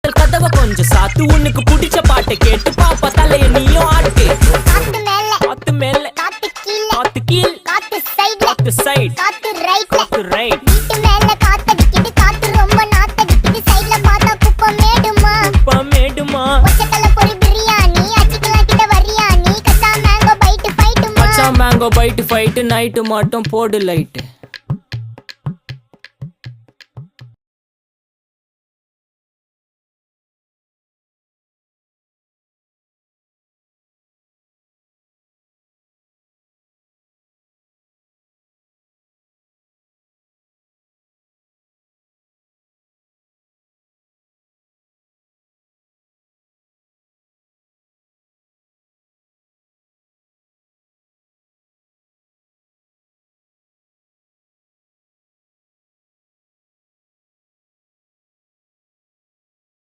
ஜன்னல் கதவை கொஞ்சம் சாத்து, உனக்கு பிடிச்ச பாட்டை கேட்டு பாப்பா தலைய நீயும் ஆட்டு. காத்து மேல காத்து மேல காத்து கீழ காத்து கீழ் காத்து சைடுல காத்து சைடு காத்து ரைட்ல காத்து ரைட். வீட்டு மேல காத்தடிக்குது காத்து ரொம்ப நாத்தடிக்குது சைடுல பார்த்தா குப்பை மேடுமா மேடுமா ஒச்சக்கல்ல பொரி பிரியாணி அச்சிக்கலாம் கிட்ட வரியாணி கச்சா மேங்கோ பைட்டு ஃபைட்டுமா மேங்கோ பைட்டு ஃபைட்டு நைட்டு மட்டும் போடு லைட்டு.